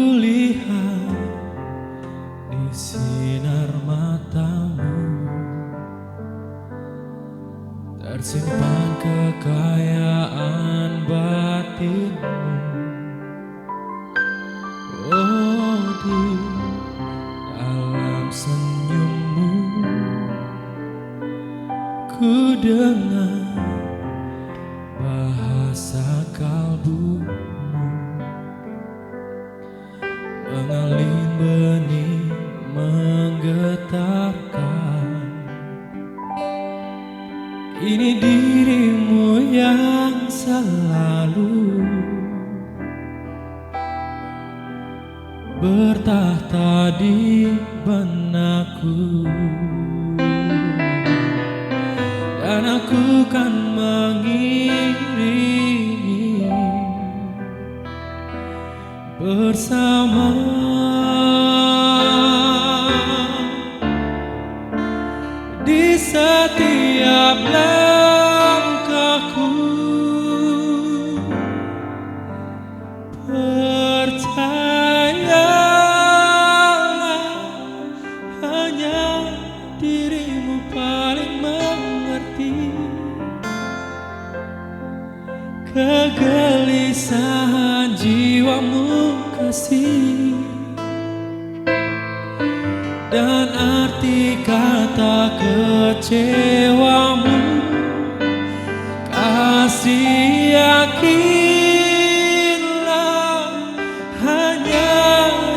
Kulihat di sinar matamu tersimpan kekayaan batinmu. Oh, di dalam senyummu ku dengar bahasa kalbumu mengalun benih menggetarkan. Ini dirimu yang selalu bertahta di benakku, dan aku kan mengiringi bersama. Di setiap langkahku, percayalah hanya dirimu paling mengerti kegelisahan jiwamu, kasih, dan arti kata kecewamu. Kasih, yakinlah hanya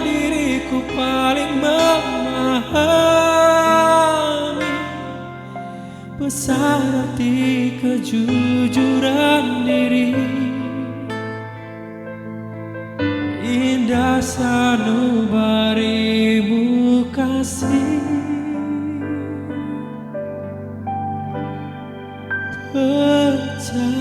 diriku paling memahami besar arti kejujuran diri. Indah sanubarimu, kasih, percayalah.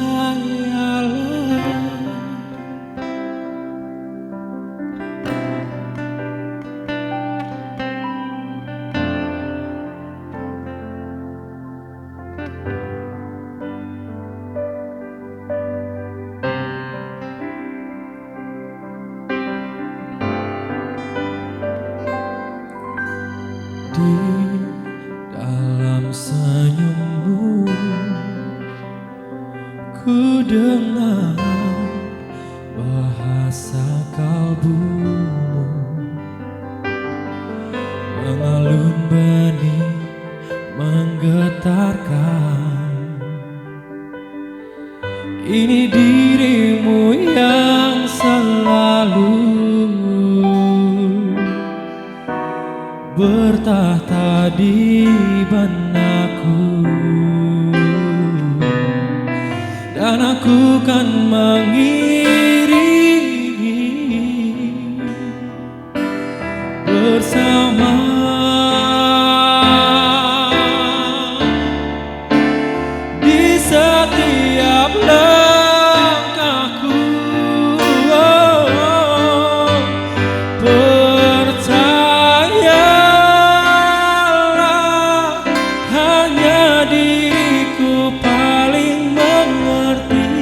Di dalam senyummu ku dengar bahasa kalbumu mengalun benih menggetarkan. Ini dirimu yang selalu bertahta di benakku, dan aku kan mengiringi bersama. Di setiap langkahku, percayalah hanya diriku paling mengerti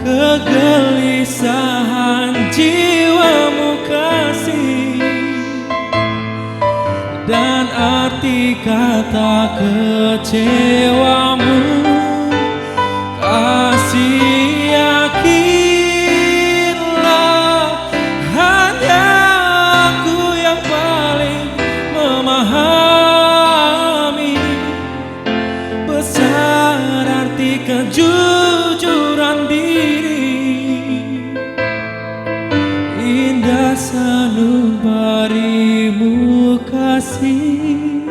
kegelisahan jiwamu, kasih, dan arti kata kecewamu. Kasih, yakinlah hanya aku yang paling memahami besar arti kejujuran diri. Indah sanubarimu, kasih,